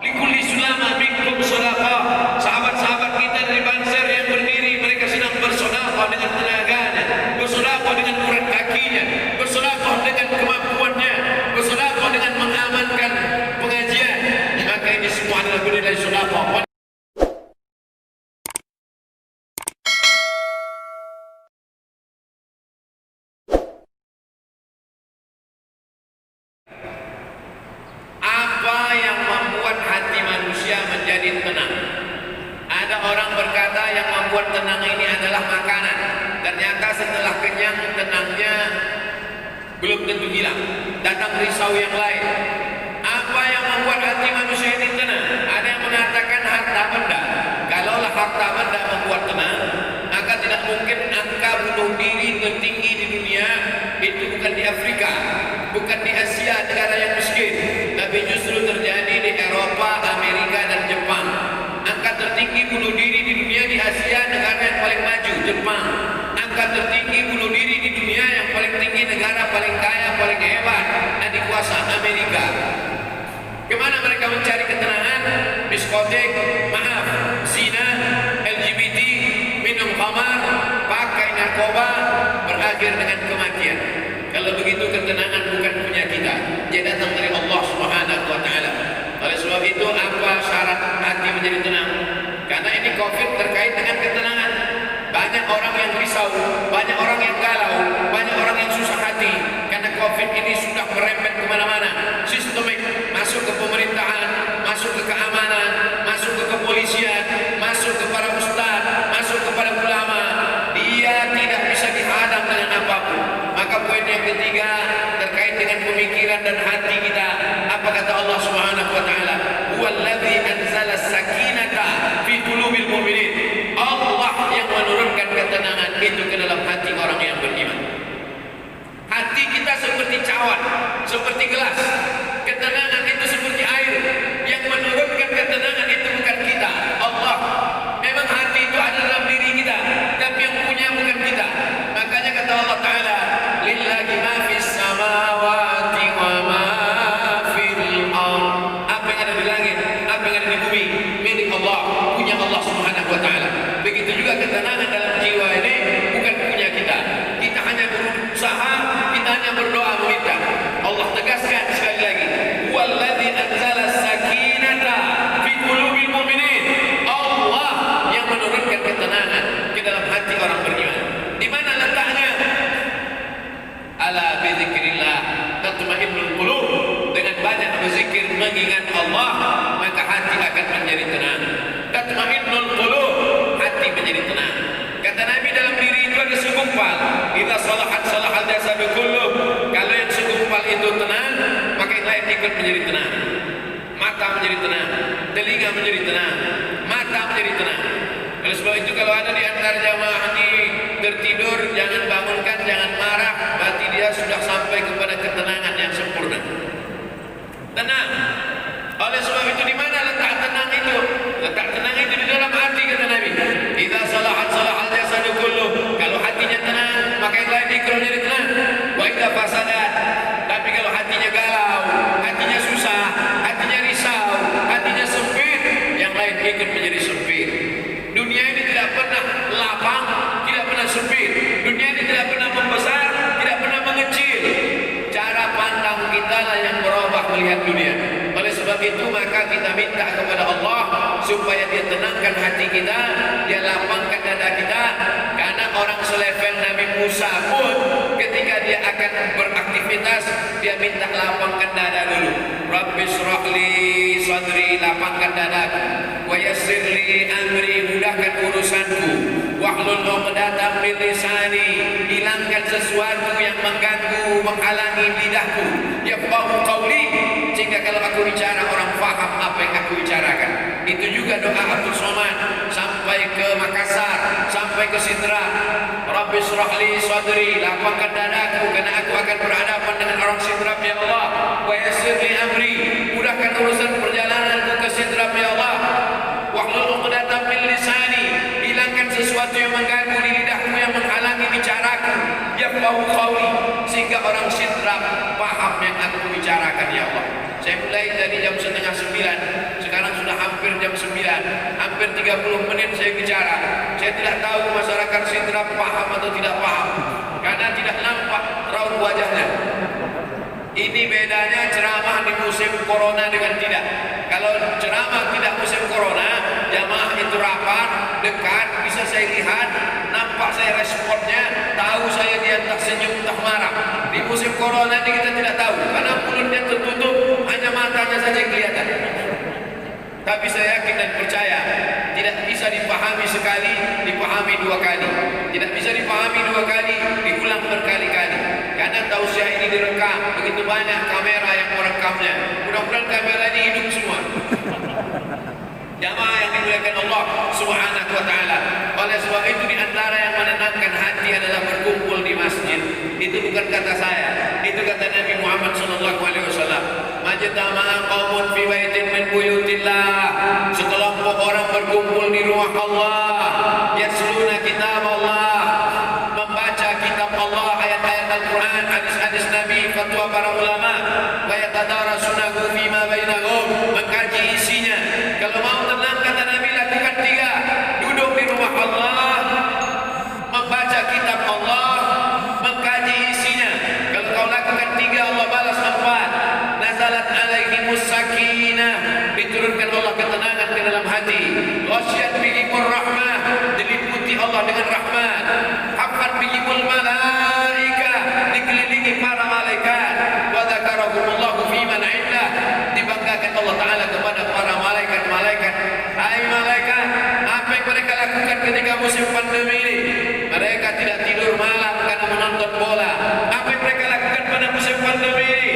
Likulli sulama minkum sadaqah. Sahabat-sahabat kita dari Banser yang berdiri, mereka sedang bersedekah dengan tenaganya, bersedekah dengan urat kakinya, bersedekah dengan kemampuannya, bersedekah dengan mengamankan pengajian. Maka ini semua adalah bernilai sedekah. Apa yang membuat hati manusia menjadi tenang? Ada orang berkata yang membuat tenang ini adalah makanan. Ternyata setelah kenyang, tenangnya belum tentu hilang. Datang risau yang lain. Apa yang membuat hati manusia ini tenang? Ada yang mengatakan harta benda. Kalaulah harta benda membuat tenang, maka tidak mungkin angka bunuh diri tertinggi di dunia itu bukan di Afrika, bukan di Asia, negara yang miskin, tapi justru terjadi di Eropa, Amerika, dan Jepang. Angka tertinggi bunuh diri di dunia di Asia, negara yang paling maju, Jepang. Angka tertinggi bunuh diri di dunia yang paling tinggi, negara paling kaya, paling hebat, adik kuasa, Amerika. Kemana mereka mencari ketenangan? Diskotek, maaf, zina, LGBT, minum khamar, pakai narkoba, berakhir dengan kematian. Kalau begitu ketenangan bukan punya kita, dia datang dari Allah Subhanahu wa taala. Oleh sebab itu, apa syarat hati menjadi tenang? Karena ini Covid terkait dengan ketenangan. Banyak orang yang risau, banyak orang yang galau, banyak orang yang susah hati karena Covid ini sudah merembet kemana-mana. Sistemik, masuk ke pemerintahan, masuk ke keamanan, masuk ke kepolisian, masuk kepada ustaz, masuk kepada ulama. Dia tidak bisa dihadang dengan apapun. Maka poin yang ketiga terkait dengan pemikiran dan hati kita. Apa kata Allah Subhanahu wa taala? Huwallazi anzala sakinata fi qulubil mu'minin. Allah yang menurunkan ketenangan itu ke dalam hati orang yang beriman. Hati kita seperti cawan, seperti gelas. Ketenangan itu seperti air. Yang menurunkan ketenangan itu bukan kita, Allah. Memang hati itu ada dalam diri kita, tapi yang punya bukan kita. Makanya kata Allah Ta'ala, lillahi ma fis samawati wa ma fil ard. Apa yang ada di langit, apa yang ada di bumi, milik Allah, punya Allah Subhanahu wa taala. Begitu juga ketenangan dalam jiwa ini bukan punya kita. Kita hanya berusaha, kita hanya berdoa meminta. Allah tegaskan sekali lagi, wallazi anzala sakinata fi qulubil mu'minin. Allah yang menurunkan ketenangan ke dalam hati orang beriman. Di mana letaknya? Ala bi dzikrillah tatma'innul qulub. Dengan banyak berzikir mengingat Allah, maka hati akan menjadi tenang. Tatma'innul qulub, hati menjadi tenang. Kata Nabi, dalam diri itu ada segumpal. Idza salahat salahal jasadu kulluh. Kalau yang segumpal itu tenang, maka yang lain ikut menjadi tenang. Mata menjadi tenang, telinga menjadi tenang, mata menjadi tenang. Oleh sebab itu, kalau ada di antara jamaah ini tertidur, jangan bangunkan, jangan marah. Berarti dia sudah sampai kepada ketenangan yang sempurna. Tenang. Oleh sebab itu, di mana letak tenang itu? Letak tenang itu di dalam hati, kata Nabi. Idza salahat salahal jasadu kulluh. Kalau hatinya tenang, maka yang lain ikut menjadi tenang. Wa idza fasadat. Tapi kalau hatinya galau, hatinya susah, hatinya risau, hatinya sempit, yang lain ikut menjadi sempit. Dunia ini tidak pernah lapang, tidak pernah sempit. Dunia ini tidak pernah membesar, tidak pernah mengecil. Cara pandang kita lah yang berubah melihat dunia. Oleh sebab itu, maka kita minta kepada Allah supaya dia tenangkan hati kita, dia lapangkan dada kita. Karena orang selevel Nabi Musa pun ketika dia akan beraktivitas, dia minta lapangkan dada dulu. Rabbi shrah li sadri, lapangkan dadaku. Wa yassir li amri, mudahkan urusanku. Wahlul 'uqdatam min lisani, hilangkan sesuatu yang mengganggu, menghalangi lidahku. Yafqahu qawli, sehingga kalau aku bicara orang faham apa yang aku bicarakan. Itu juga doa Abdul Somad sampai ke Makassar, sampai ke Sidra. Rabbi shrah li sadri, lapangkan dadaku karena aku akan berhadapan dengan orang Sidra, ya Allah. Wa yassir li amri, mudahkan urusan perjalananku ke Sidra, ya Allah. Wahlul 'uqdatam min lisani, hilangkan sesuatu yang mengganggu di lidahku, yang menghalangi bicaraku. Yafqahu qawli, sehingga orang Sidra paham yang aku bicarakan, ya Allah. Saya mulai dari jam 8:30. Sekarang 30 menit saya bicara. Saya tidak tahu masyarakat Sidra paham atau tidak paham, karena tidak nampak raut wajahnya. Ini bedanya ceramah di musim corona dengan tidak. Kalau ceramah tidak musim corona, jamaah itu rapat, dekat, bisa saya lihat, nampak saya responnya, tahu saya dia entah senyum entah marah. Di musim corona ini kita tidak tahu, karena mulutnya tertutup, hanya matanya saja yang kelihatan. Tapi saya yakin dan percaya, tidak bisa dipahami sekali, dipahami dua kali. Tidak bisa dipahami dua kali, diulang berkali-kali. Karena tausiah ini direkam, begitu banyak kamera yang merekamnya. Mudah-mudahan kamera ini hidup semua. Jamaah yang dimuliakan Allah Subhanahu wa taala. Oleh sebab itu di antara yang menenangkan hati adalah berkumpul di masjid. Itu bukan kata saya, itu kata Nabi Muhammad sallallahu alaihi wasallam. Majtama'a qaumun fi baitin min buyutillah. Sekelompok orang berkumpul di rumah Allah, yasluna kitab Allah, membaca kitab Allah, ayat-ayat Al-Qur'an, hadis-hadis Nabi, fatwa para ulama, wa yatadarasunahu fima bainahum, mengkaji isinya. Kalau mau tenang kata Nabi lakukan 3: duduk di rumah Allah, membaca kitab Allah, mengkaji isinya. Kalau kau lakukan 3, Allah balas 4. Nazalat alaihimus sakinah, diturunkan Allah ketenangan ke dalam hati. Ghasyat bihimur rahmah, diliputi Allah dengan rahmat. Hafat bihimul malaika, dikelilingi para malaikat. Wa dzakarahumullahu fi man 'indah, dibanggakan Allah taala kepada para malaikat-malaikat. Hai malaikat, apa yang mereka lakukan ketika musim pandemi ini? Mereka tidak tidur malam karena menonton bola. Apa yang mereka lakukan pada musim pandemi ini?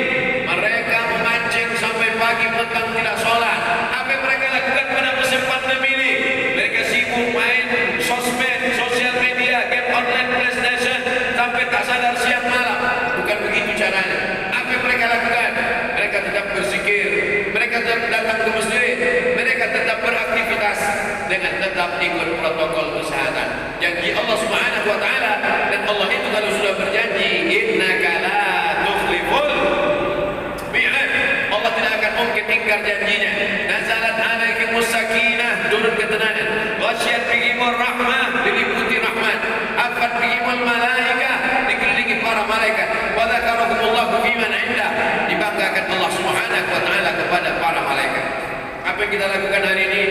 Mereka memancing sampai pagi petang tidak sholat. Apa yang mereka lakukan pada musim pandemi ini? Mereka sibuk main sosmed, sosial media, game online, PlayStation sampai tak sadar siang malam. Bukan begitu caranya. Apa yang mereka lakukan? Mereka tetap berzikir, mereka tetap datang ke masjid, mereka tetap beraktivitas dengan tetap ikut protokol kesehatan. Janji Allah Subhanahu wa taala, dan Allah itu kalau sudah berjanji, innaka la tukhliful mi'ad. Allah tidak akan mungkin ingkar janjinya. Nazalat alaihimus sakinah, turun ketenangan. Ghasyat bihimur rahmah, diliputi rahmat. Afat bihimul malaikah, dikelilingi para malaikat. Wa dzakarahumullahu fi man 'indah, dibanggakan Allah Subhanahu wa taala kepada para malaikat. Apa yang kita lakukan hari ini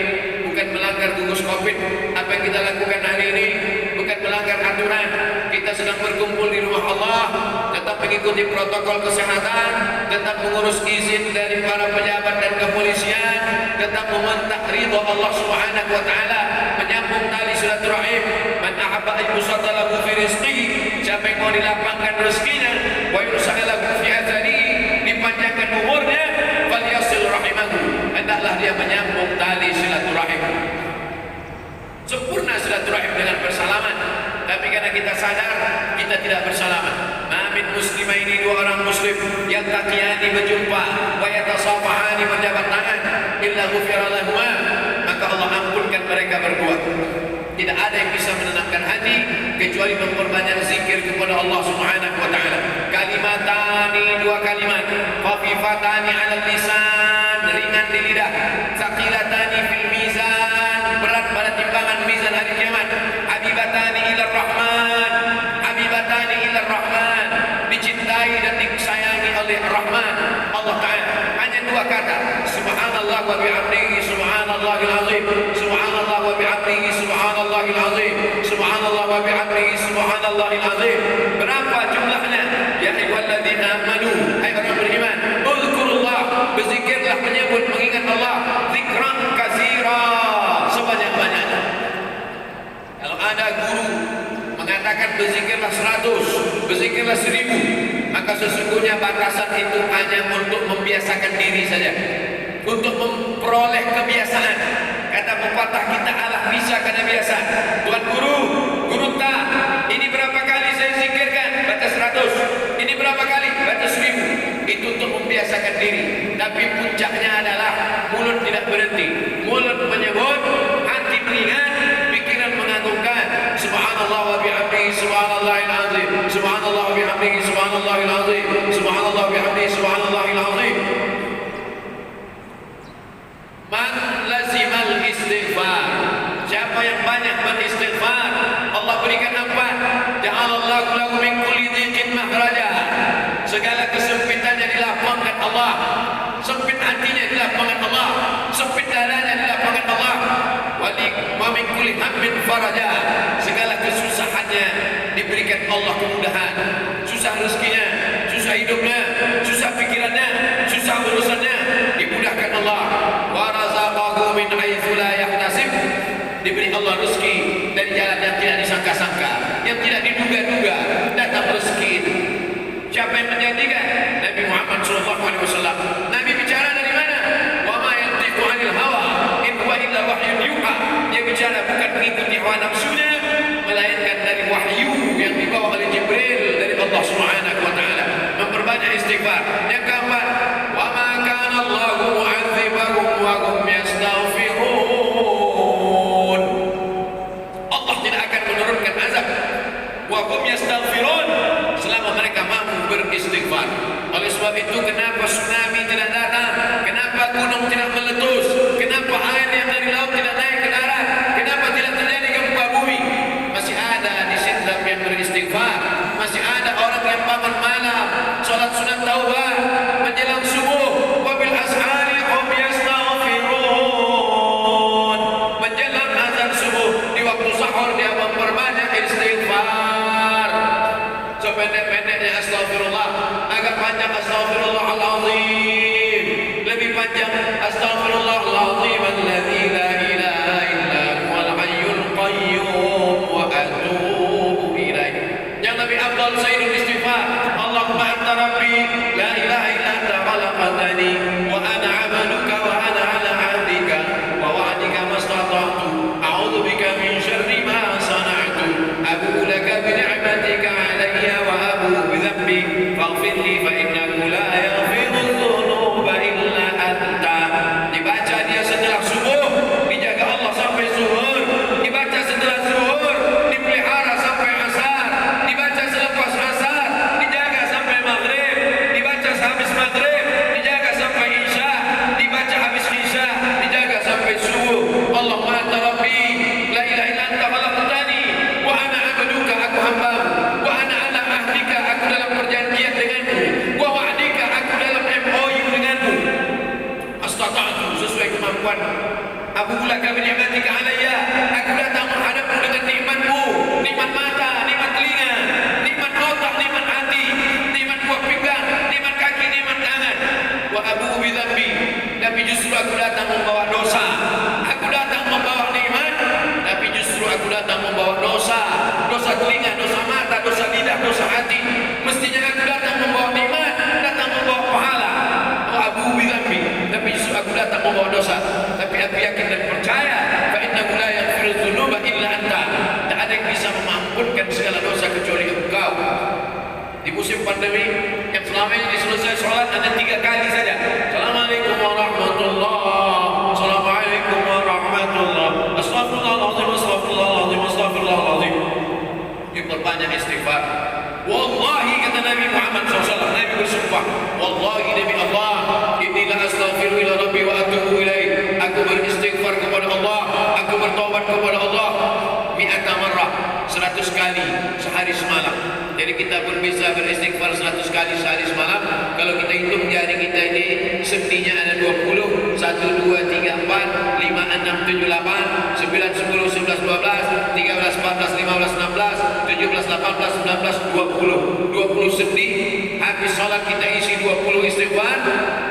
bukan melanggar gugus Covid. Apa yang kita lakukan hari ini bukan melanggar aturan. Kita sedang berkumpul di rumah Allah, tetap mengikuti protokol kesehatan, tetap mengurus izin dari para pejabat dan kepolisian, tetap meminta ridha Allah Subhanahu wa taala, menyambung tali silaturahim. Man ahabba an yusalla lahu fi rizqihi, siapa yang mau dilapangkan rezekinya, wa yusalla lahu fi atharihi, dipanjangkan umurnya, falyasil rahimahu, hendaklah dia menyambung tali silaturahim. Sempurna silaturahim dengan bersalaman. Tapi karena kita sadar, kita tidak bersalaman. Ma'min muslimaini, 2 orang muslim yang taqiyani berjumpa, wa yatasafahani berjabat tangan, illa ghufira lahuma, maka Allah ampunkan mereka berdua. Tidak ada yang bisa menenangkan hati kecuali memperbanyak zikir kepada Allah Subhanahu wa taala. Kalimatani, 2 kalimat, khafifatani 'alal lisan, ringan di lidah, tsaqilatani fil mizan, berat pada timbangan mizan hari kiamat. Habibatani ilar rahman, habibatani ilar rahman, dicintai dan disayangi oleh Rahman Allah taala. Hanya 2 kata, subhanallah wa bihamdihi subhanallahil azim, subhanallah wa bihamdihi subhanallahil azim, subhanallah wa bihamdihi subhanallahil azim. Berapa jumlahnya? Ya ayyuhalladzina amanu, hai orang beriman, uzkurullah, berzikirlah, menyebut, mengingat Allah, zikran katsira, sebanyak-banyaknya. Kalau ada guru mengatakan berzikirlah 100, berzikirlah 1000, maka sesungguhnya batasan itu hanya untuk membiasakan diri saja, untuk memperoleh kebiasaan. Kata pepatah kita, alah bisa karena biasa. Tuan guru, guru tak, ini berapa kali saya zikirkan? Baca 100. Ini berapa kali? Baca 1000. Itu untuk membiasakan diri. Tapi puncaknya adalah mulut tidak berhenti. Mulut menyebut, hati mengingat, pikiran mengagungkan. Subhanallah wa bihamdihi subhanallahil azim, subhanallah wa bihamdihi subhanallahil azim, subhanallah wa bihamdihi subhanallahil azim. Man lazimal istighfar, ja'alallahu lahu min kulli dhiqin makhraja. Segala kesempitannya dilapangkan Allah. Sempit hatinya dilapangkan Allah. Sempit dadanya dilapangkan Allah. Wa min kulli hammin faraja. Segala kesusahannya diberikan Allah kemudahan. Susah rezekinya, susah hidupnya, susah pikirannya, susah urusannya, dimudahkan Allah. Wa razaqahu min haitsu la yahtasib. Diberi Allah rezeki dari jalan yang tidak disangka-sangka, yang tidak diduga-duga, datang rezeki itu. Siapa yang menjadikan? Nabi Muhammad SAW. Nabi bicara dari mana? Wa ma yantiqu 'anil hawa in huwa illa wahyun yuha. Dia bicara bukan mengikuti hawa nafsunya, melainkan dari wahyu yang dibawa oleh Jibril dari Allah Subhanahu wa taala. Memperbanyak istighfar. Yang keempat, wa ma kana Allahu mu'adzibahum wa hum yastaghfirun. Allah tidak akan menurunkan azab wa hum yastaghfirun selama mereka mampu beristighfar. Oleh sebab itu, kenapa tsunami tidak datang? Kenapa gunung tidak meletus? Kenapa air yang dari laut tidak naik ke darat? Kenapa tidak terjadi gempa bumi? Masih ada di Islam yang beristighfar. Masih ada orang yang bangun malam, salat sunat taubah menjelang subuh, wabil ashari hum yastaghfirun. Menjelang azan subuh, di waktu sahur dia memperbanyak istighfar. Sependek-pendeknya astagfirullah, agak panjang astagfirullahalazim, lebih panjang astagfirullahalazim alladzi la ilaha illa huwal hayyul qayyum wa atubu ilaih. Yang lebih afdal sayyidul istighfar, Allahumma anta rabbi la ilaha illa anta khalaqtani wa ana 'abduka wa ana 'ala 'ahdika wa wa'dika mastata'tu a'udzu bika min syarri ma sana'tu abu laka bi ni'matika 'alayya wa abu bi dhanbi faghfir li fa innahu la yaghfiru dhunuba illa anta. Dibaca dia setelah subuh, dijaga Allah sampai zuhur, dibaca setelah zuhur, dipelihara sampai asar, dibaca selepas asar, dijaga sampai maghrib, dibaca sehabis maghrib, dijaga sampai isya, dibaca habis isya, dijaga sampai subuh. Allahumma anta rabbi la ilaha illa anta khalaqtani wa ana 'abduka, aku hambamu, wa ana 'ala ahdika, aku dalam perjanjian denganmu, wa wa'dika, aku dalam MOU denganmu. Astata'tu, sesuai kemampuan. Abu laka bi ni'matika 'alayya, aku datang menghadapmu dengan nikmatmu, nikmat mata, nikmat telinga, nikmat otak, nikmat hati, nikmat buah pinggang, nikmat kaki, nikmat tangan. Wa abu bi dhanbi, tapi justru aku datang membawa dosa. Aku datang membawa nikmat, tapi justru aku datang membawa dosa. Dosa telinga, dosa mata, dosa lidah, dosa hati. Mestinya aku datang membawa nikmat, datang membawa pahala. Wa abu bi dhanbi, tapi justru aku datang membawa dosa. Tapi aku yakin dan percaya, fa innahu la yaghfiru dzunuba illa anta. Tak ada yang bisa mengampunkan segala dosa kecuali Engkau. Di musim pandemi yang selama ini selesai sholat hanya 3 kali saja. Assalamualaikum warahmatullahi, assalamualaikum warahmatullahi, astagfirullahaladzim, astagfirullahaladzim, astagfirullahaladzim. Diperbanyak istighfar. Wallahi, kata Nabi Muhammad SAW, Nabi bersumpah, wallahi demi Allah, inilah astaghfiru ila rabbi wa atubu ilaih. Aku beristighfar kepada Allah, aku bertobat kepada Allah mi'ata marrah, 100 kali sehari semalam. Jadi kita pun bisa beristighfar 100 kali sehari semalam. Kalau kita hitung jari kita ini, sendinya ada 20, 1, 2, 3, 4, 5, 6, 7, 8, 9, 10, 11, 12, 13, 14, 15, 16, 17, 18, 19, 20. 20 sendi. Habis sholat kita isi 20 istighfar,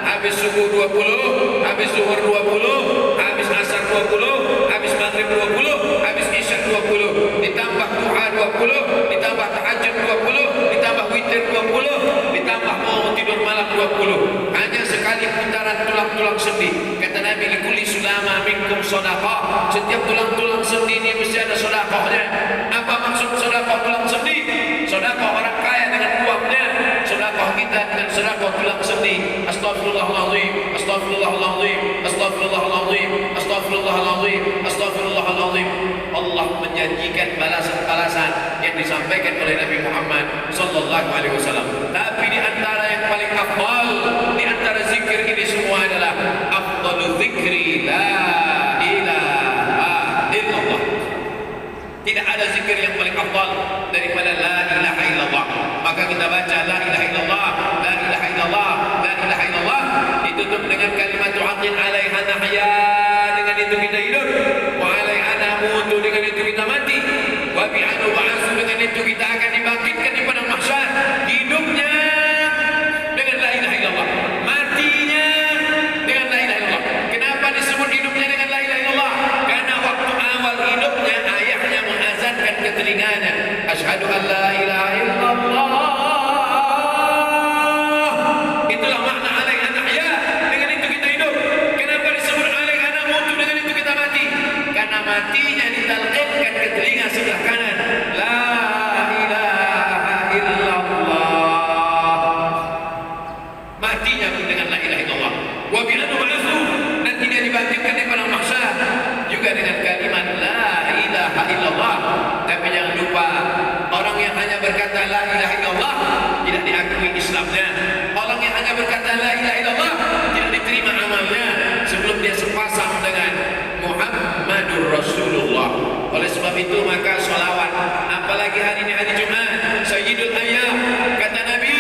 habis subuh 20, habis zuhur 20, habis asar 20, habis maghrib 20, habis isya 20, ditambah duha 20, ditambah tahajud 20, ditambah witir 20, ditambah mau tidur malam 20. Hanya sekali putaran tulang-tulang sendi. Kata Nabi, likulli sulama minkum shadaqah. Setiap tulang-tulang sendi ini mesti ada sedekahnya. Apa maksud sedekah tulang sendi? Sedekah orang kaya dengan uangnya, sedekah kita dengan sedekah tulang sendi. Astagfirullahaladzim, astagfirullahaladzim, astagfirullahaladzim, astagfirullahaladzim, astagfirullahaladzim. Allah menjanjikan balasan-balasan yang disampaikan oleh Nabi Muhammad sallallahu alaihi wasallam. Tapi di antara yang paling afdal, di antara zikir ini semua adalah afdalul zikri la ilaha illallah. Tidak ada zikir yang paling afdal daripada la ilaha illallah. Maka kita baca la ilaha illallah, la ilaha illallah, la ilaha illallah, ditutup dengan kalimat haqqin 'alaiha nahya, dengan itu kita hidup, wa 'alaiha namutu, dengan itu kita mati, wa bi'anu ba'asu, dengan itu kita akan dibangkitkan di padang mahsyar. Hidupnya dengan la ilaha illallah, matinya dengan la ilaha illallah. Kenapa disebut hidupnya dengan la ilaha illallah? Karena waktu awal hidupnya ayahnya mengazankan ke telinganya, asyhadu an la ilaha illallah. Itulah makna 'alaiha nahya, dengan itu kita hidup. Kenapa disebut 'alaiha namutu, dengan itu kita mati? Karena matinya ditalqinkan ke telinga sebelah kanan, la ilaha illallah. Matinya dengan la ilaha illallah. Wa bi'anu ba'athu, nanti dia dibangkitkan di padang mahsyar juga dengan kalimat la ilaha illallah. Tapi jangan lupa, orang yang hanya berkata la ilaha illallah tidak diakui Islamnya. Orang yang hanya berkata la ilaha illallah tidak diterima amalnya sebelum dia sepasang dengan Muhammadur Rasulullah. Oleh sebab itu maka sholawat, apalagi hari ini hari Jumat, Sayyidul Ayyam, kata Nabi,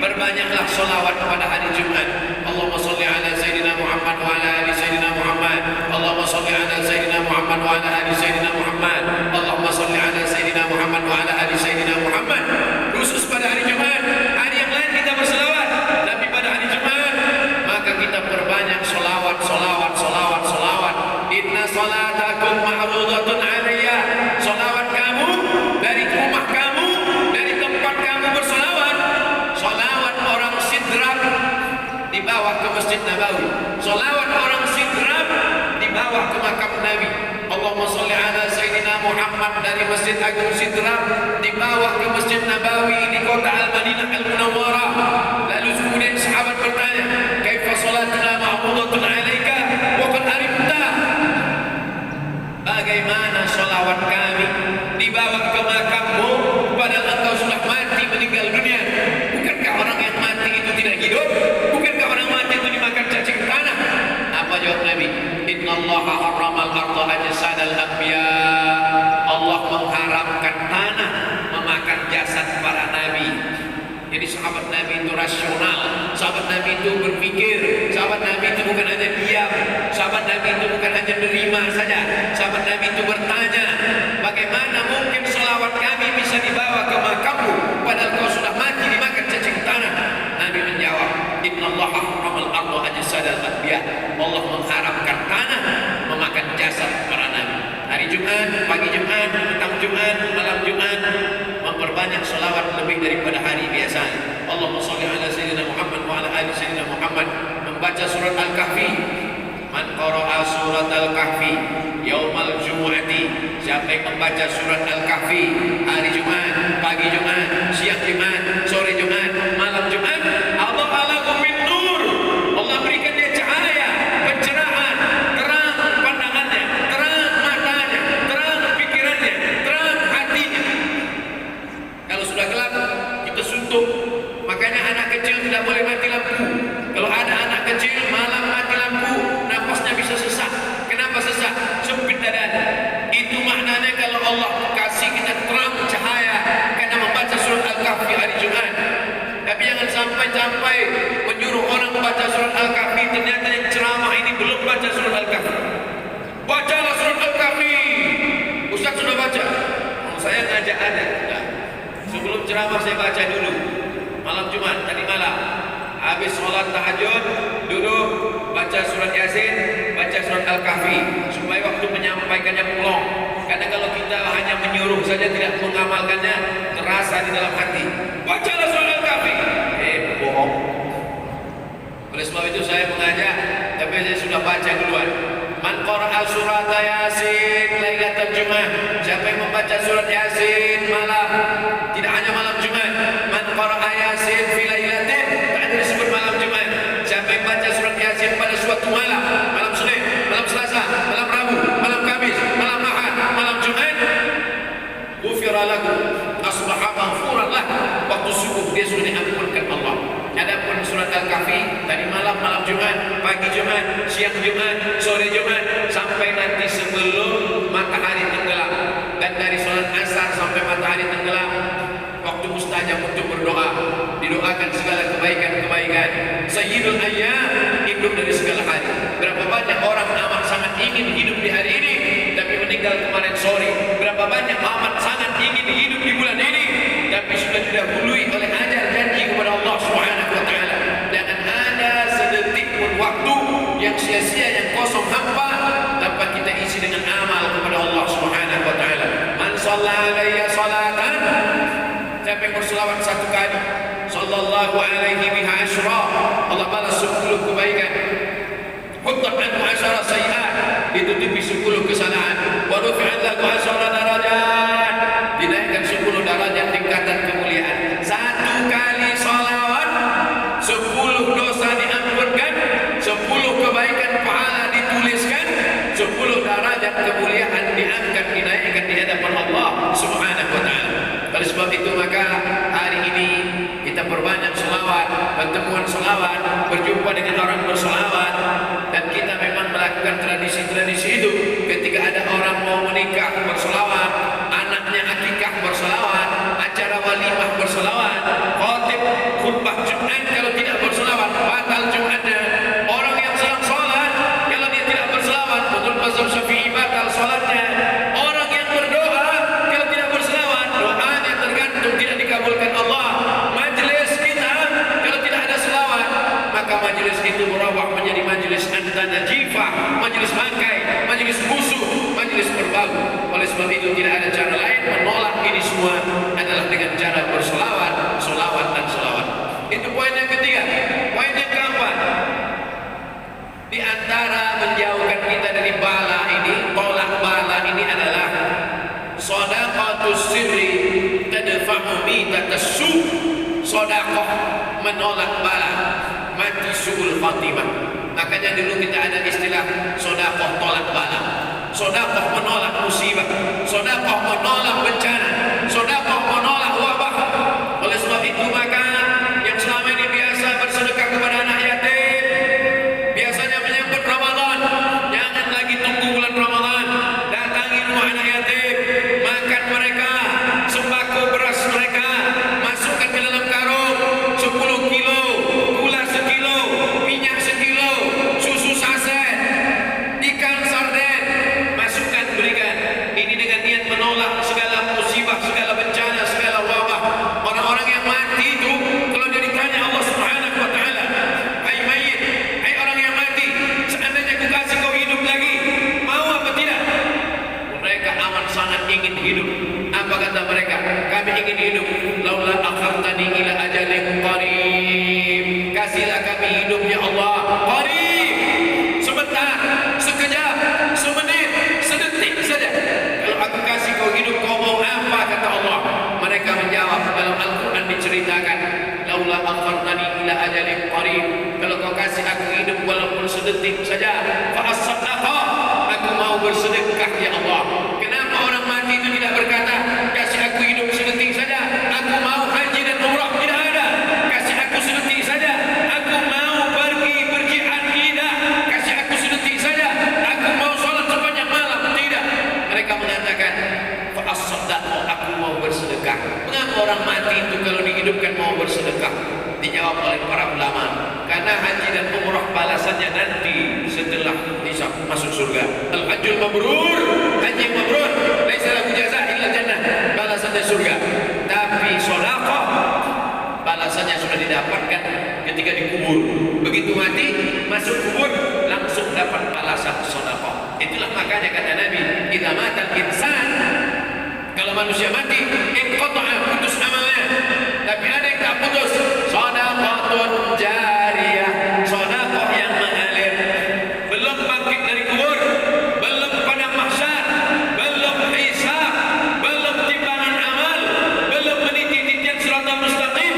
berbanyaklah sholawat pada hari Jumat. Allahumma salli ala Sayyidina Muhammad wa ala ali Sayyidina Muhammad. Allahumma salli ala Sayyidina Muhammad wa ala ali Sayyidina Muhammad. Allahumma salli ala Sayyidina Muhammad wa ala ali Sayyidina Muhammad. Khusus pada hari Jumat, hari yang lain kita berselawat, tapi pada hari Jumat maka kita perbanyak sholawat, sholawat, sholawat, sholawat. Inna salatakum ma'rudatun alayya, sholawat kamu dari rumah kamu, dari tempat kamu bersolawat. Sholawat orang Sidrap dibawa ke Masjid Nabawi, sholawat orang Sidrap dibawa ke makam Nabi. Allahumma salli ala Sayyidina Muhammad dari Masjid Agung Sidrap dibawa ke Masjid Nabawi di kota Al-Madinah Al-Munawwarah. Lalu kemudian sahabat bertanya, kaifa salatuna ma'rudatun alayka wa qad arimta? Bagaimana sholawat kami dibawa ke makammu padahal engkau sudah mati, meninggal dunia? Bukankah orang yang mati itu tidak hidup? Bukankah orang mati itu dimakan cacing tanah? Apa jawab Nabi? Innallaha harramal arda ajsadal anbiya. Allah mengharamkan tanah memakan jasad para nabi. Jadi sahabat Nabi itu rasional, sahabat Nabi itu berpikir, sahabat Nabi itu bukan hanya diam, sahabat Nabi itu bukan hanya menerima saja, sahabat Nabi itu bertanya, bagaimana mungkin selawat kami bisa dibawa ke makammu padahal kau sudah mati dimakan cacing tanah? Nabi menjawab, innallaha harramal arda ajsadal anbiya. Allah mengharamkan tanah memakan jasad para nabi. Hari Jumat, pagi Jumat, petang Jumat, malam Jumat, memperbanyak selawat lebih daripada hari biasa. Allahumma salli ala Sayyidina Muhammad wa ala ali Sayyidina Muhammad. Membaca surat Al-Kahfi. Man qara'a surat Al-Kahfi yaumal jumu'ati, siapa yang membaca surat Al-Kahfi hari Jumat, pagi Jumat, siang Jumat, sore Jumat, malam Jumat, Allah lahu min nur, Allah berikan dia cahaya, pencerahan, terang pandangannya, terang matanya, terang pikirannya, terang hatinya. Kalau sudah gelap, kita suntuk. Makanya anak kecil tidak boleh mati lampu. Kalau ada anak kecil malam mati lampu, napasnya bisa sesak. Kenapa sesak? Sempit dadanya. Itu maknanya kalau Allah kasih kita terang cahaya karena membaca surat Al-Kahfi hari Jumat. Tapi jangan sampai menyuruh orang membaca surat Al-Kahfi, ternyata yang ceramah ini belum baca surat Al-Kahfi. Bacalah surat Al-Kahfi. Ustaz sudah baca. Saya ngajak ada. Nah, sebelum ceramah saya baca dulu. Malam Jumat tadi malam, habis sholat tahajud, duduk baca surat Yasin, baca surat Al-Kahfi, supaya waktu menyampaikannya plong. Karena kalau kita hanya menyuruh saja tidak mengamalkannya, terasa di dalam hati. Bacalah surat Al-Kahfi. Bohong. Oleh sebab itu saya mengajak, tapi saya sudah baca duluan. Man qara'a surat Yasin lailatul Jumat, siapa yang membaca surat Yasin malam, tidak hanya malam Jumat. Man qara'a Yasin fi lailatin, tak ada disebut malam Jumat. Siapa yang baca surat Yasin pada suatu malam, malam Senin, malam Selasa, malam Rabu, malam Kamis, malam Ahad, malam Jumat, ghufira lahu, asbaha maghfuran lah. Waktu subuh dia sudah diampunkan Allah. Adapun surat Al-Kahfi tadi malam, malam Jumat, pagi Jumat, siang Jumat, sore Jumat, sampai nanti sebelum matahari tenggelam. Dan dari sholat asar sampai matahari tenggelam hidup dari segala hari. Berapa banyak orang amat sangat ingin hidup di hari ini tapi meninggal kemarin sore. Berapa banyak amat sangat ingin hidup di bulan ini tapi sudah didahului oleh ajal janji kepada Allah Subhanahu wa taala. Jangan ada sedetik pun waktu yang sia-sia, yang kosong hampa tanpa kita isi dengan amal kepada Allah Subhanahu wa taala. Man shalla alayya salatan, siapa yang berselawat satu kali, sallallahu alaihi biha asyra, Allah balas 10 kebaikan. Huttat anhu asyara sayiat, ditutupi 10 kesalahan. Wa rufi'at lahu asyara darajat, dinaikkan 10 darajat tingkatan kemuliaan. Satu kali salawat 10 dosa diampunkan, 10 kebaikan pahala dituliskan, 10 derajat kemuliaan diangkat, dinaikkan di hadapan Allah Subhanahu wa taala. Oleh sebab itu maka hari ini kita perbanyak selawat, pertemuan selawat, berjumpa dengan orang berselawat, dan kita memang melakukan tradisi-tradisi itu. Ketika ada orang mau menikah berselawat, anaknya akikah berselawat, acara walimah berselawat, khatib khutbah Jumat kalau tidak berselawat batal Jumatnya. Orang yang sedang sholat kalau dia tidak berselawat, betul mazhab Syafi'i batal sholatnya. Orang yang berdoa kalau tidak berselawat, doanya tergantung tidak dikabulkan Allah. Majelis kita kalau tidak ada selawat, maka majelis itu berubah menjadi majelis antara jifah, majelis bangkai, majelis musuh, majelis berbau. Oleh sebab itu tidak ada cara lain menolak ini semua adalah dengan cara berselawat, selawat dan selawat. Itu poin yang ketiga. Poin yang keempat, di antara menjauhkan kita dari bala ini, tolak bala ini adalah shadaqatus sirri tadfa'u mitatas su. Sedekah menolak bala, mati suul khatimah. Makanya dulu kita ada istilah sedekah tolak bala, sedekah menolak musibah, sedekah menolak bencana, sedekah menolak wabah. Oleh sebab itu maka yang selama ini biasa bersedekah kepada anak yatim, biasanya menyambut Ramadan, jangan lagi tunggu bulan Ramadan, datangi rumah anak yatim, makan mereka, sembako beras mereka, masukkan ke dalam karung 10 kilo, gula sekilo, minyak sekilo, susu saset, ikan sarden, masukkan berikan. Ini dengan niat menolak segala musibah, segala bencana, segala wabah. Orang-orang yang mati itu kalau dia ditanya Allah Subhanahu wa taala, hai mayit, hai orang yang mati, seandainya aku kasih kau hidup lagi, mau apa tidak? Mereka amat sangat ingin hidup. Apa kata mereka? Kami ingin hidup. Laula akhartani ila ajalin qarib, kasihlah kami hidup ya Allah qarib, sebentar, sekejap, semenit, sedetik saja. Kalau aku kasih kau hidup, kau mau apa? Kata Allah. Mereka menjawab, dalam Al-Quran diceritakan, laula akhartani ila ajalin qarib, kalau kau kasih aku hidup walaupun sedetik saja, fa as-sadaqah, aku mau bersedekah ya Allah. Kenapa orang mati itu tidak berkata, kasih aku hidup sedetik saja, aku mau haji dan umrah? Tidak ada. Kasih aku sedetik saja, aku mau pergi berjihad? Tidak. Kasih aku sedetik saja, aku mau sholat sepanjang malam? Tidak. Mereka mengatakan, fa as-sadaqah, aku mau bersedekah. Mengapa orang mati itu kalau dihidupkan mau bersedekah? Dijawab oleh para ulama, karena haji dan umrah balasannya nanti setelah hisab masuk surga. Al-hajjul mabrur, haji yang mabrur, laisa lahu jazaa illa jannah, balasannya surga. Tapi sedekah balasannya sudah didapatkan ketika dikubur. Begitu mati masuk kubur langsung dapat balasan sedekah. Itulah makanya kata Nabi, idza matal insan, kalau manusia mati, inqata'a, putus amalnya. Tapi ada yang tak putus, shadaqatun jariyah, sedekah yang mengalir. Belum bangkit dari kubur, belum padang mahsyar, belum hisab, belum timbangan amal, belum meniti titian siratal mustaqim,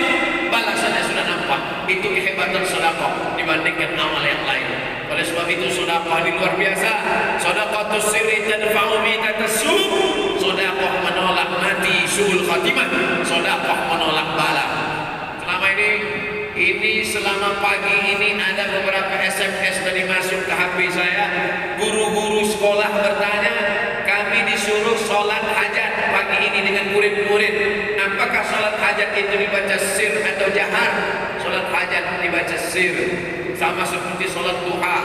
balasannya sudah nampak. Itu kehebatan sedekah dibandingkan amal yang lain. Oleh sebab itu sedekah ini luar biasa. Shadaqatus sirri tadfa'u mitatas su, sedekah menolak mati suul khatimah, sedekah menolak bala. Selama pagi ini ada beberapa SMS dari masuk ke HP saya. Guru-guru sekolah bertanya, kami disuruh sholat hajat pagi ini dengan murid-murid. Apakah sholat hajat itu dibaca sir atau jahar? Sholat hajat dibaca sir. sama seperti sholat duha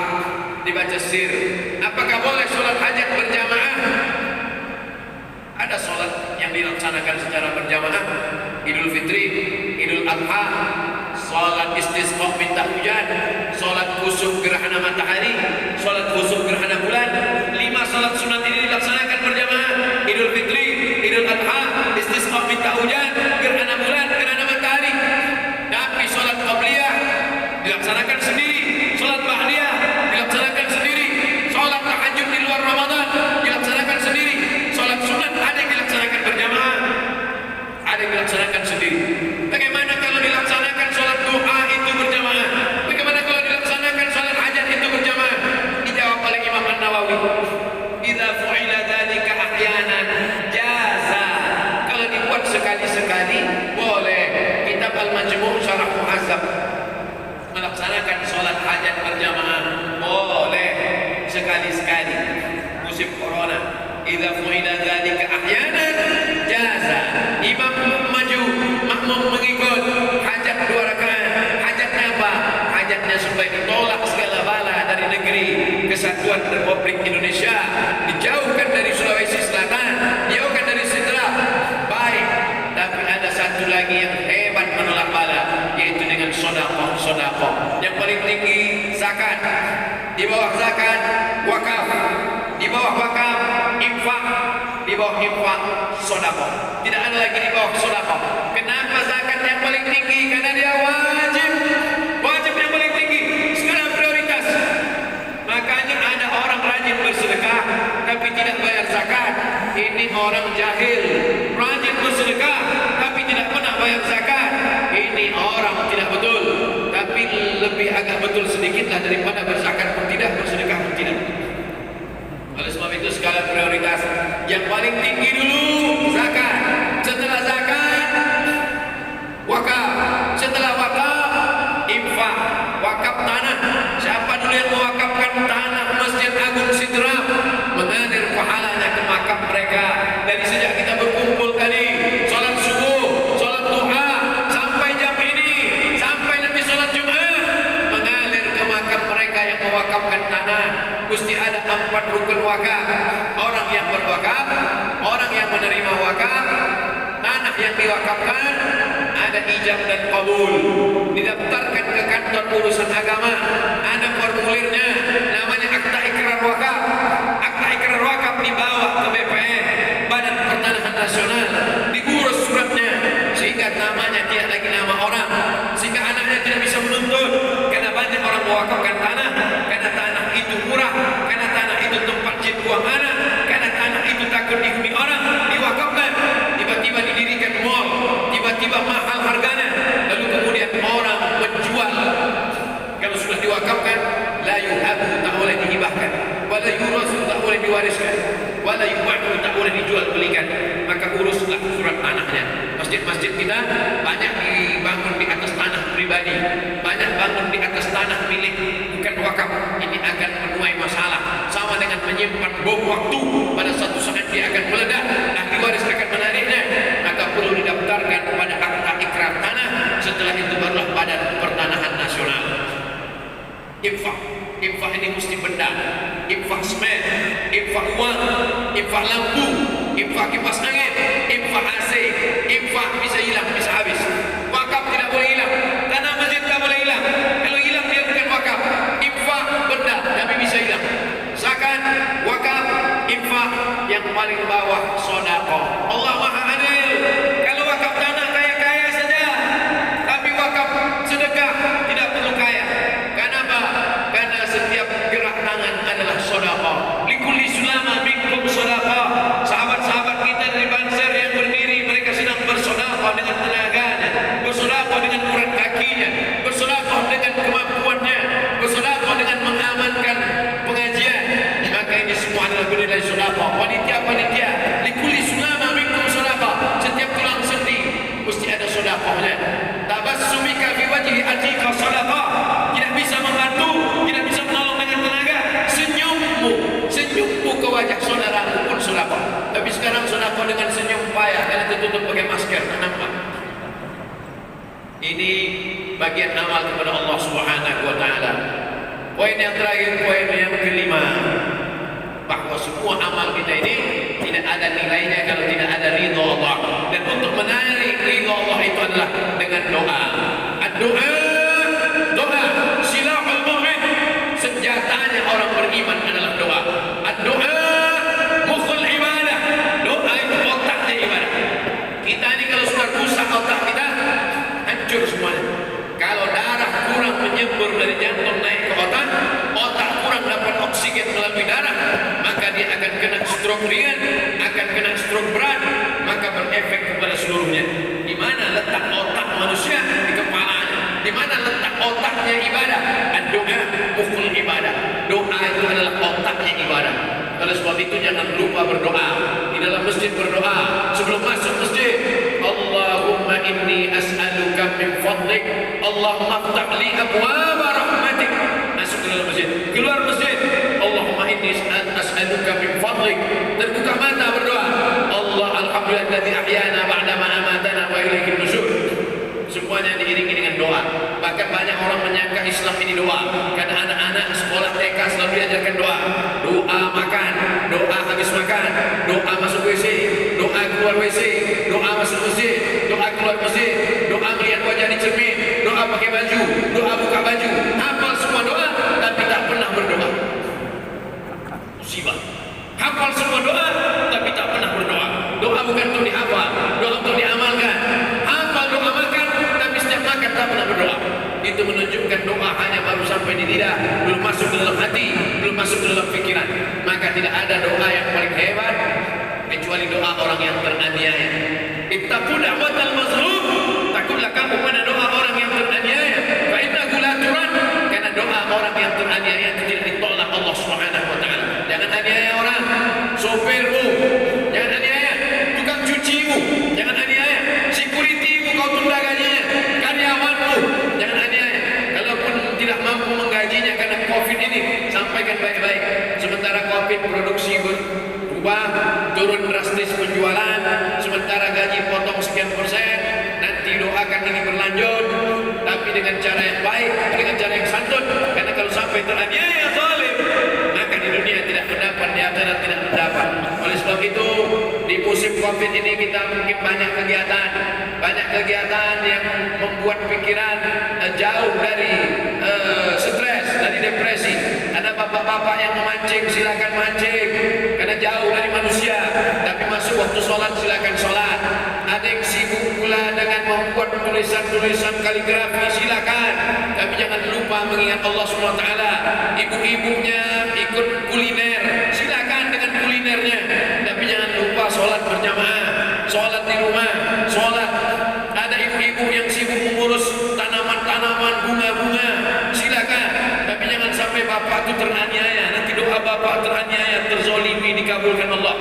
dibaca sir. Apakah boleh sholat hajat berjamaah? Ada sholat yang dilaksanakan secara berjamaah, Idul Fitri, Idul Adha, sholat istisqa minta hujan, sholat khusuf gerhana matahari, sholat khusuf gerhana bulan. 5 sholat sunat ini dilaksanakan berjamaah. Idul Fitri, Idul Adha, istisqa minta hujan, gerhana bulan, gerhana matahari. Tapi sholat qabliyah dilaksanakan sendiri, sholat ba'diyah dilaksanakan sendiri, sholat tahajud di luar Ramadan dilaksanakan sendiri, sholat sunat ada yang dilaksanakan berjamaah, ada yang dilaksanakan sendiri. Bagaimana kalau dilaksanakan sholat duha itu berjamaah? Bagaimana kalau dilaksanakan sholat hajat itu berjamaah? Dijawab oleh Imam An-Nawawi, idza fu'ila dzalika ahyanan jaza. Kalau dibuat sekali-sekali boleh. Kitab Al-Majmu' Syarah Muhazzab melaksanakan sholat hajat berjamaah boleh sekali-sekali musim corona. Idza fu'ila dzalika ahyanan jaza. Imam maju, makmum mengikut, hajat 2 rakaat. Hajatnya apa? Hajatnya supaya ditolak segala bala dari negeri Kesatuan Republik Indonesia, dijauhkan dari Sulawesi Selatan, dijauhkan dari Sidrap. Baik, tapi ada satu lagi yang hebat menolak bala, yaitu dengan sedekah. Yang paling tinggi zakat, di bawah zakat wakaf, di bawah wakaf infak, di bawah infak sedekah. Tidak ada lagi di bawah sedekah. Kenapa zakat yang paling tinggi? Karena dia wajib. Wajib yang paling tinggi. Sekarang prioritas. Makanya ada orang rajin bersedekah tapi tidak bayar zakat. Ini orang jahil. Rajin bersedekah tapi tidak pernah bayar zakat. Ini orang tidak betul. Tapi lebih agak betul sedikitlah daripada berzakat pun tidak, bersedekah pun tidak. Oleh sebab itu skala prioritas yang paling tinggi dulu zakat. Setelah zakat wakaf. Setelah wakaf infak. Wakaf tanah. Siapa dulu yang mewakafkan tanah Masjid Agung Sidrap, mengalir pahalanya ke makam mereka. Dari sejak kita berkumpul tadi, sholat subuh, sholat duha, sampai jam ini, sampai nanti sholat Jumat, mengalir ke makam mereka yang mewakafkan tanah. Mesti ada 4 rukun wakaf. Orang yang berwakaf, orang yang menerima wakaf, tanah yang diwakafkan, ada ijab dan qabul, didaftarkan ke kantor urusan agama, ada formulirnya, namanya akta ikrar wakaf. Akta ikrar wakaf dibawa ke BPN, Badan Pertanahan Nasional, diurus suratnya sehingga namanya tidak lagi nama orang, sehingga anaknya tidak bisa menuntut. Karena banyak orang mewakafkan tanah, karena tanah itu murah, karena tanah itu tempat jin buang anak, karena tanah itu takut dihuni orang, diwakafkan. Tiba-tiba didirikan mall, tiba-tiba mahal harganya, lalu kemudian orang menjual. Kalau sudah diwakafkan, la yuhabu, tak boleh dihibahkan, wala yurasu, tak boleh diwariskan, wala yu'adu, tak boleh dijual belikan. Maka uruslah surat tanahnya. Masjid-masjid kita banyak dibangun di atas tanah pribadi, banyak bangun di atas tanah milik bukan wakaf. Ini akan menuai masalah, sama dengan menyimpan bom waktu. Pada satu saat dia akan meledak, ahli waris akan menariknya. Maka perlu didaftarkan pada akta ikrar tanah. Setelah itu barulah Badan Pertanahan Nasional. Infak ini mesti benda. Infak semen, infak uang, infak lampu, infak kipas angin, infak AC, infak bisa hilang, bisa habis. Wakaf tidak boleh hilang. Tanah masjid tidak boleh hilang. Kalau hilang dia bukan wakaf. Infak benda tapi bisa hilang. Zakat, wakaf, infak, yang paling bawah sedekah. Allah Maha Adil. Kalau wakaf tanah kaya-kaya saja, tapi wakaf sedekah tidak perlu kaya. Kenapa? Karena setiap gerak tangan adalah sedekah. Likulli sulama minkum sedekah. Sahabat-sahabat kita dari Banser yang berdiri, mereka sedang bersedekah dengan tenaganya, bersedekah dengan urat kakinya, bersedekah dengan kemampuannya, bersedekah dengan mengamankan pengajian. Maka ini semua adalah bernilai sedekah. Panitia, likulli sulama minkum sedekah. Setiap tulang sendi mesti ada sedekahnya. Tabassumika fi wajhi atika sedekah. Tidak bisa membantu, tidak bisa menolong dengan tenaga. Senyummu ke wajah saudaramu pun sedekah. Tapi sekarang sedekah dengan senyum payah, karena tertutup pakai masker, tak nampak. Ini bagian amal kepada Allah Subhanahu wa taala. Poin yang terakhir, poin yang kelima, bahwa semua amal kita ini tidak ada nilainya kalau tidak ada ridha Allah. Dan untuk menarik ridha Allah itu adalah dengan doa. Doa, doa, silahul mu'min. Senjatanya orang beriman adalah doa. Doa, mukhul ibadah. Doa itu otaknya ibadah. Kita ini kalau sudah rusak otak kita, hancur semuanya. Kalau darah kurang menyembur dari jantung naik ke otak, otak kurang dapat oksigen melalui darah, maka dia akan kena stroke ringan, akan kena stroke berat, maka berefek kepada seluruhnya. Di mana letak otak manusia? Di kepalanya. Di mana letak otaknya ibadah? Doa, mukul ibadah. Doa itu adalah otaknya ibadah. Oleh sebab itu jangan lupa berdoa. Di dalam masjid berdoa. Sebelum masuk masjid, Allahumma inni as'aluka min fadlik, Allahumma aftah li abwaba rahmatik. Masuk ke dalam masjid. Keluar masjid, Allahumma inni as'aluka min fadlik. Terbuka mata berdoa, Allah alhamdulilladzi ahyana ba'dama amatana wa ilaihin nusyur. Semuanya diiringi dengan doa. Bahkan banyak orang menyangka Islam ini doa, karena anak-anak sekolah TK selalu diajarkan doa. Doa makan, doa habis makan, doa masuk WC, doa keluar WC, doa masuk masjid, doa keluar masjid, doa melihat wajah di cermin, doa pakai baju, doa buka baju. Hafal semua doa tapi tak pernah berdoa. Musibah. Hafal semua doa tapi tak pernah berdoa. Doa bukan untuk dihafal, doa untuk diamalkan. Hafal doa makan tapi setiap makan tak pernah berdoa. Itu menunjukkan doa hanya baru sampai di lidah, belum masuk ke dalam hati, belum masuk ke dalam pikiran. Maka tidak ada doa yang paling hebat kecuali doa orang yang teraniaya. Ittaqu da'watal mazlum, takutlah kamu pada doa orang yang teraniaya. Fa innahu la turad, karena doa orang yang teraniaya tidak ditolak Allah Subhanahu wa taala. Jangan aniaya orang, sopirmu, jangan aniaya tukang cucimu, jangan aniaya securitymu, kau tunda gajinya, karyawanmu, jangan aniaya. Kalaupun tidak mampu menggajinya karena Covid ini, sampaikan baik-baik. Sementara Covid produksi berubah, turun drastis penjualan, sementara gaji potong sekian persen. Nanti doakan ini berlanjut, tapi dengan cara yang baik, dengan cara yang santun. Karena kalau sampai teraniaya zalim, maka di dunia tidak mendapat, di akhirat tidak mendapat. Oleh sebab itu, di musim Covid ini kita mungkin banyak kegiatan yang membuat pikiran jauh dari stres, dari depresi. Ada bapak-bapak yang memancing, silakan mancing, karena jauh dari manusia. Tapi masuk waktu sholat, silakan sholat. Ada yang sibuk pula dengan membuat tulisan-tulisan kaligrafi, silakan. Tapi jangan lupa mengingat Allah SWT. Ibu-ibunya ikut kuliner, silakan dengan kulinernya. Tapi jangan lupa sholat berjamaah, sholat di rumah, sholat. Ada ibu-ibu yang sibuk mengurus tanaman-tanaman, bunga-bunga, silakan. Tapi jangan sampai bapak itu teraniaya. Nanti doa bapak teraniaya, terzolimi, dikabulkan Allah.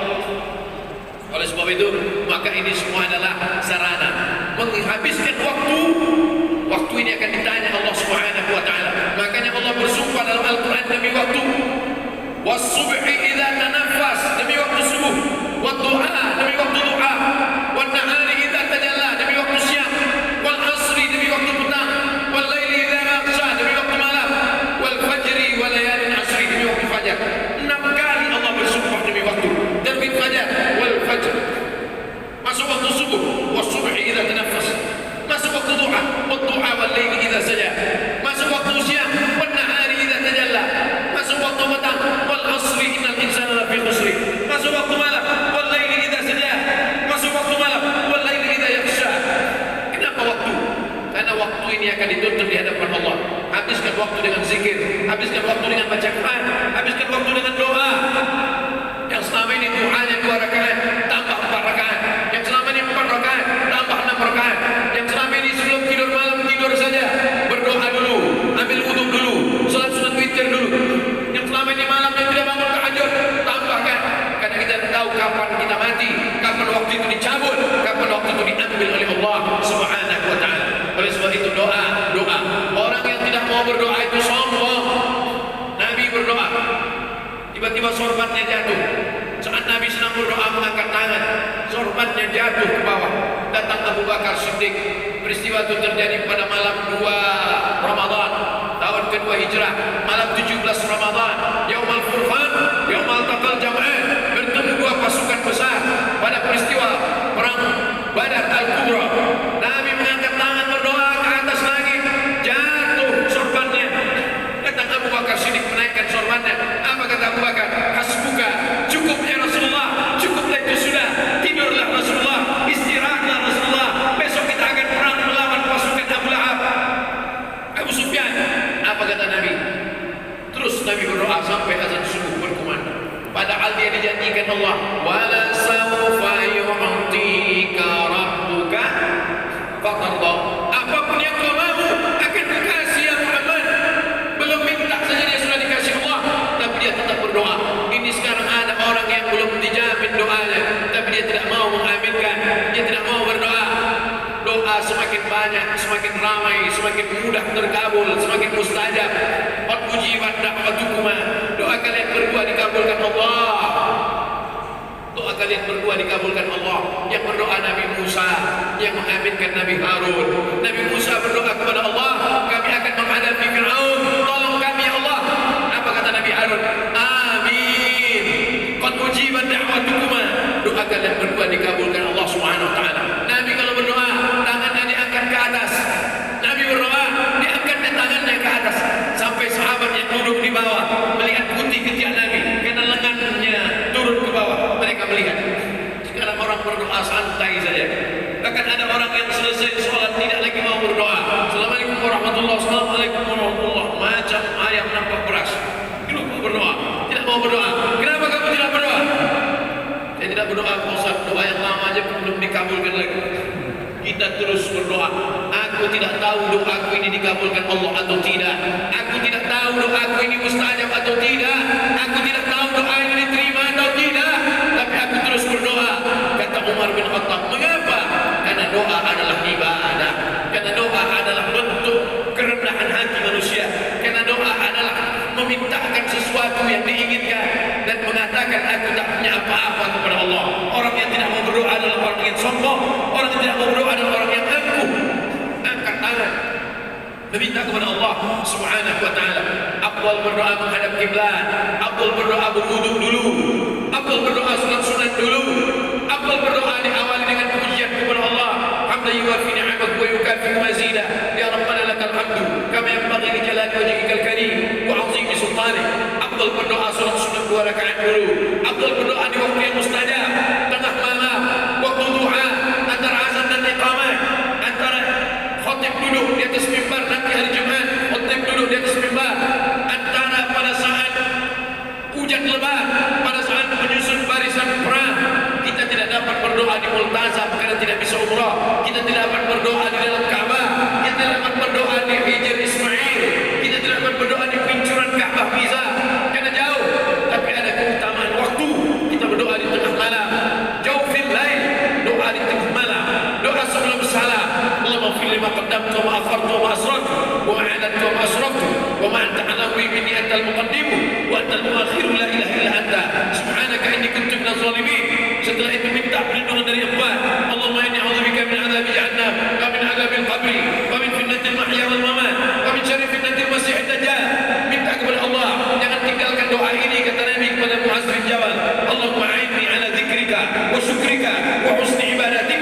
Oleh sebab itu, maka ini semua adalah sarana menghabiskan waktu. Waktu ini akan ditanya Allah Subhanahu wa taala. Makanya Allah bersumpah dalam Al-Qur'an demi waktu. Was-subhi idza tanaffas, demi waktu subuh. Wad-duha, demi waktu duha. Wan-nahari idza tajalla, demi waktu siang. Wal-'asri, demi waktu petang. Wal-laili idza yaghsha, demi waktu malam. Wal-fajri wa layalin 'ashri, demi waktu fajar. 6 kali Allah bersumpah demi waktu. Terbit fajar, wal fajr. Masuk waktu subuh, was-subhi idza tanaffas. Masuk waktu duha, wad-duha wal-laili idza saja. Masuk waktu siang, wan-nahari idza tajalla. Masuk waktu petang, wal-'asri innal insana lafi khusr. Masuk waktu malam, wal-laili idza saja. Masuk waktu malam, wal-laili idza yaghsha. Kenapa waktu? Karena waktu ini akan dituntut di hadapan Allah. Habiskan waktu dengan zikir, habiskan waktu dengan baca Quran, habiskan waktu dengan doa. Yang selama ini duhanya 2 rakaat, tambah 4 rakaat. Yang selama ini 4 rakaat, tambah 6 rakaat. Yang selama ini sebelum tidur malam, tidur saja, berdoa dulu, ambil wudu dulu, salat sunat witir dulu. Yang selama ini malam yang tidak bangun tahajud, tambahkan. Karena kita tahu kapan kita mati, kapan waktu itu dicabut, kapan waktu itu diambil oleh Allah Subhanahu wa taala. Oleh sebab itu doa. Orang yang tidak mau berdoa itu sombong. Nabi berdoa, tiba-tiba sorbannya jatuh. Saat Nabi sedang berdoa mengangkat tangan, sorbannya jatuh ke bawah. Datang Abu Bakar Siddiq, Peristiwa itu terjadi pada malam 2 Ramadan tahun kedua Hijrah, malam 17 Ramadan, Yaumul Furqan, Yaumul Taqal Jam'an, bertemu dua pasukan besar pada peristiwa perang Badar Al-Kubra. Nabi mengangkat tangan berdoa ke atas langit, jatuh sorbannya. Kata Abu Bakar Siddiq menaikkan sorbannya. Apa kata Abu Bakar? Hasbuka, cukup ya Rasulullah, cukuplah itu sudah. Tidurlah Rasulullah, istirahatlah Rasulullah. Besok kita akan perang melawan pasukan Abu Lahab, Abu Sufyan. Apa kata Nabi? Terus Nabi berdoa sampai azan subuh berkumandang. Padahal dia dijanjikan Allah, wala sawfa yu'tika rabbuka fatarda. Apapun yang kau mahu akan dikasih ya Muhammad. Belum minta saja dia sudah dikasih Allah, tapi dia tetap berdoa. Ini sekarang ada orang yang belum dijamin doanya, tapi dia tidak mau mengaminkan, dia tidak mau berdoa. Doa semakin banyak, semakin ramai, semakin mudah terkabul, semakin mustajab. Qad ujibat da'watukuma. Doa kalian berdua dikabulkan Allah. Doa kalian berdua dikabulkan Allah. Yang berdoa Nabi Musa, yang mengaminkan Nabi Harun. Nabi Musa berdoa kepada Allah, kami akan menghadapi Fir'aun, tolong kami ya Allah. Apa kata Nabi Harun? Amin. Qad ujibat da'watukuma. Doa kalian berdua dikabulkan Allah Subhanahu wa taala. Nabi kalau berdoa, tangannya diangkat ke atas. Nabi berdoa, diangkatnya tangannya ke atas. Sampai sahabat yang duduk di bawah melihat putih ketiak Nabi, karena lengannya turun ke bawah. Mereka melihat. Sekarang orang berdoa santai saja. Bahkan ada orang yang selesai sholat tidak lagi mau berdoa. Assalamualaikum warahmatullahi wabarakatuh. Assalamualaikum warahmatullahi wabarakatuh. Macam ayam nampak beras. Tidak mau berdoa. Tidak mau berdoa. Kenapa kamu tidak berdoa? Saya tidak berdoa, Ustaz. Doa yang lama aja belum dikabulkan lagi. Kita terus berdoa. Aku tidak tahu doaku ini dikabulkan Allah atau tidak. Aku tidak tahu doaku ini mustajab atau tidak. Aku tidak tahu doa ini diterima atau tidak. Tapi aku terus berdoa. Kata Umar bin Khattab. Mengapa? Karena doa adalah ibadah. Karena doa adalah bentuk kerendahan hati manusia. Karena doa adalah memintakan sesuatu yang diinginkan dan mengatakan aku tak punya apa-apa kepada Allah. Orang yang tidak mau berdoa adalah orang yang sombong. Orang yang tidak mau berdoa adalah orang yang angkuh. Angkat tangan meminta kepada Allah Subhanahu wa taala. Afdal berdoa menghadap kiblat, afdal berdoa berwudu dulu, afdal berdoa salat sunat dulu, afdal berdoa diawali dengan pujian kepada Allah. Hamdan yuwafi ni'amahu wa yukafi mazida. Ya Rabbana lakal hamdu kama yanbaghi li jalali wajhikal karim wa 'azimi sultanik. Afdal berdoa salat sunat 2 rakaat dulu, afdal berdoa di waktu yang mustajab, tengah malam, waktu duha, antara azan dan iqamah, antara khatib duduk di atas mimbar nanti hari Jumat, khatib duduk di atas mimbar, antara pada saat hujan lebat, pada saat menyusun barisan perang. Kita tidak dapat berdoa di Multazam karena tidak bisa umrah. Kita tidak dapat berdoa di dalam Ka'bah. Kita tidak dapat berdoa di Hijr Ismail. Kita tidak dapat berdoa di pincuran Ka'bah Giza karena jauh. Tapi ada keutamaan waktu. Kita berdoa di tengah malam. Jawfil lail, doa di tengah malam. Doa sebelum salam. Allahumma fil lima qaddamtu wa akhartu wa asrartu wa a'lantu wa asraftu wa ma anta alawi minni antal muqaddimu wa antal muakhiru la ilaha illa anta subhanaka inni kuntu minaz zalimin. Setelah itu minta perlindungan dari Allah. Allahumma inni a'udzubika min adzabi jahannam wa min adzabil qabri wa min fitnatil mahya wal mamat wa min syarri fitnatil masiihid dajjal. Minta kepada Allah, jangan tinggalkan doa ini kata Nabi kepada Mu'adz bin Jabal. Allahumma a'inni ala dzikrika wa syukrika wa husni ibadatik.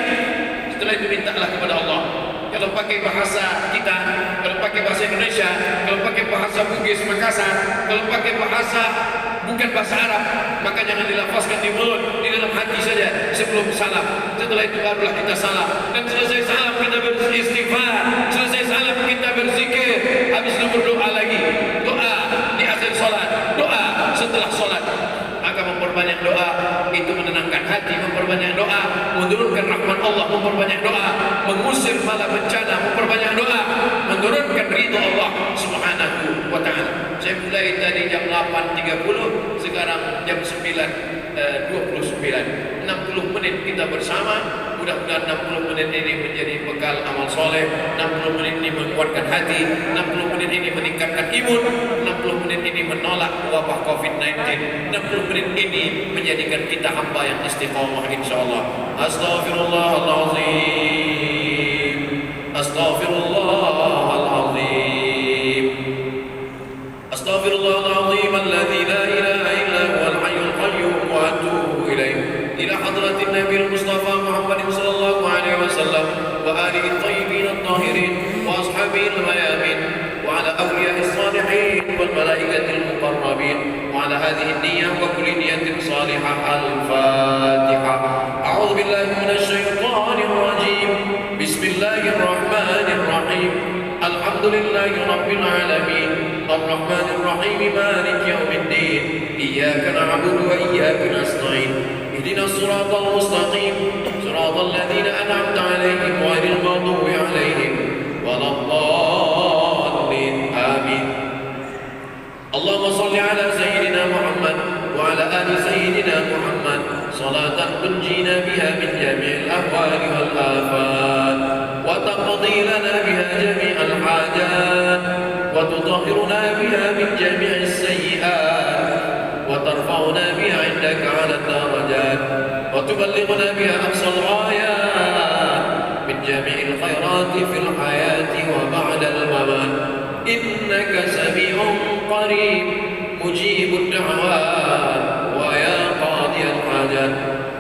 Setelah itu mintalah kepada Allah. Kalau pakai bahasa kita, kalau pakai bahasa Indonesia, kalau pakai bahasa Bugis Makassar, kalau pakai bahasa bukan bahasa Arab, maka jangan dilafazkan di mulut, di dalam hati saja sebelum salam. Setelah itu barulah kita salam. Dan selesai salam kita beristighfar, selesai salam kita berzikir, habis itu berdoa lagi. Doa di akhir salat, doa setelah salat. Maka memperbanyak doa itu menenangkan hati, memperbanyak doa menurunkan rahmat Allah, memperbanyak doa mengusir bala bencana, memperbanyak doa menurunkan ridha Allah Subhanahu wa taala. Saya mulai tadi jam 8.30, sekarang jam 9.29. 60 menit kita bersama. Mudah-mudahan 60 menit ini menjadi bekal amal soleh. 60 menit ini menguatkan hati. 60 menit ini meningkatkan imun. 60 menit ini menolak wabah COVID-19. 60 menit ini menjadikan kita hamba yang istiqamah insyaAllah. Astaghfirullahaladzim. Astaghfirullahal azim. Astaghfirullahal azim alladzi la ilaha illa huwal hayyul qayyum wa atubu ilaih. Ila hadratin Nabi Mustafa Muhammad sallallahu alaihi wasallam wa alihi at-tayyibin at-tahirin wa ashabihi al-mayamin wa ala awliya'i as-salihin wal malaikati al-muqarrabin wa ala hadhihi an-niyyah wa kulli niyyatin salihah. Al-Fatiha. A'udzu billahi minasy syaithanir rajim. Bismillahir rahmanir rahim. Alhamdulillahi rabbil alamin. Ar-rahmanir rahim. Maliki yaumiddin. Iyyaka na'budu wa iyyaka nasta'in. اهدنا الصراط المستقيم صراط الذين أنعمت عليهم غير المغضوب عليهم ولا الضالين آمين. اللهم صل على سيدنا محمد وعلى آل سيدنا محمد صلاة تنجينا بها من جميع الأهوال والآفات وتقضي لنا بها جميع الحاجات وتطهرنا بها من جميع السيئات وترفعنا بها عندك على الدرجات وتبلغنا بها أقصى الغايات من جميع الخيرات في الحياة وبعد الممات إنك سميع قريب مجيب الدعوات ويا قاضي الحاجات.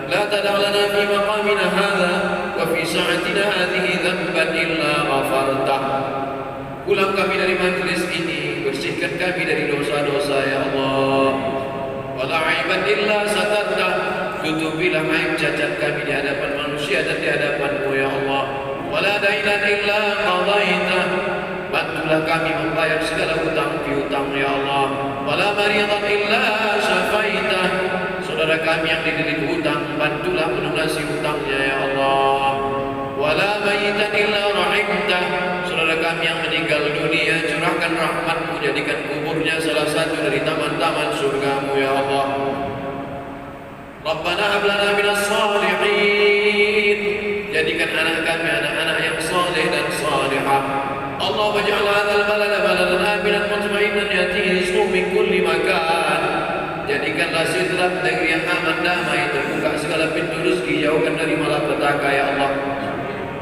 لا تدع لنا في مقامنا هذا وفي ساعتنا هذه ذنبا إلا غفرته. Pulang kami dari majlis ini, bersihkan kami dari dosa-dosa ya Allah. Wala aiban illa satarta, tutupilah aib cacat kami di hadapan manusia dan di hadapan-Mu ya Allah. Wala dainan illa qadaita, bantulah kami membayar segala hutang piutang ya Allah. Wala maridan illa syafaita, saudara kami yang dililit hutang, bantulah melunasi hutangnya ya Allah. Wala mayitan illa rahimta, saudara kami yang meninggal dunia, curahkan rahmat-Mu, jadikan kuburnya salah satu dari taman-taman surga-Mu ya Allah. Rabbana hab lana minas salihin, jadikan anak kami anak-anak yang saleh dan salihah. Allah waj'al hadzal balada baladan aminan mutma'innan yatihi rizquhu min kulli makan. Jadikanlah setiap negeri yang aman damai, terbuka segala pintu rezeki, jauhkan dari malapetaka ya Allah.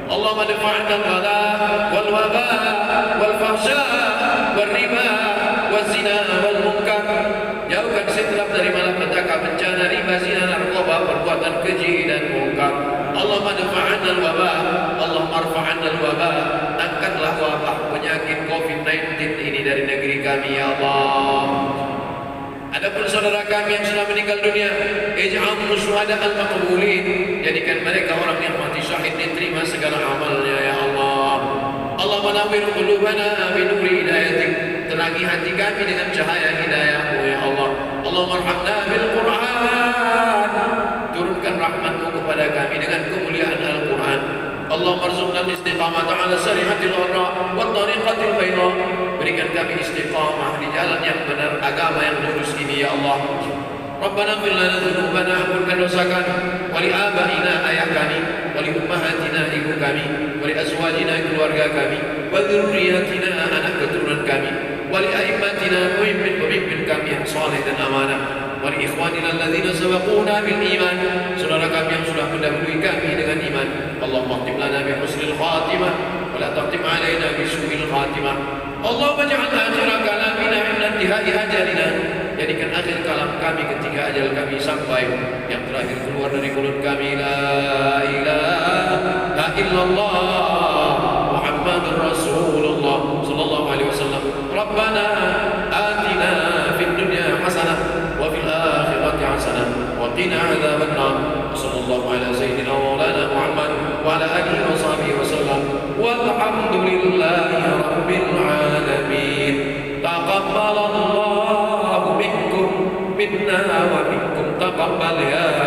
اللهم ادفع عنا البلاء والوباء والفحشاء والربا والزنا والمنكر. Jauhkan setiap dari malapetaka, bencana, riba, zina, narkoba, perbuatan keji dan munkar. Allahumma adfa' 'anna al-waba, Allahumma arfa' 'anna al-waba. Angkatlah wabah penyakit COVID-19 ini dari negeri kami ya Allah. Adapun saudara kami yang sudah meninggal dunia, ij'alhum syuhada al-maqbulin, jadikan mereka orang yang mati syahid, diterima segala amalnya ya Allah. Allahumma nawwir qulubana bi nuri hidayatik, terangi hati kami dengan cahaya hidayah-Mu ya Allah. Allahumma arhamna bil Qur'an, turunkan rahmat-Mu kepada kami dengan kemuliaan Al-Qur'an. Allahumma arzuqna al-istiqamata 'ala syari'atil gharra wa tariqatil bayda, berikan kami istiqamah di jalan yang benar, agama yang lurus ini ya Allah. Rabbana ighfir lana dzunubana, ampunkan dosa kami, wa li abaina, ayah kami, wa li ummahatina, ibu kami, wa li azwajina, keluarga kami, wa dzurriyyatina, anak keturunan kami, wa li a'immatina, pemimpin-pemimpin kami yang saleh dan amanah, wa li ikhwanina alladzina sabaquna bil iman, saudara kami yang sudah mendahului kami dengan iman. Allahumma khtim lana bi husnil khatimah wa la taqtim alaina bi su'il khatimah. Allahumma ja'al akhira kalamina 'inda intihai ajalina, jadikan akhir kalam kami ketika ajal kami sampai, yang terakhir keluar dari mulut kami la ilaha illallah Muhammadur Rasulullah sallallahu alaihi wasallam. Rabbana atina fid dunya hasanah wa fil akhirati hasanah wa qina adzaban nar. Sallallahu ala sayyidina wa maulana Muhammad wa ala alihi wa sahbihi wasallam. Walhamdulillahi rabbil alamin. Taqabbalallahu minkum minna wa minkum taqabbal ya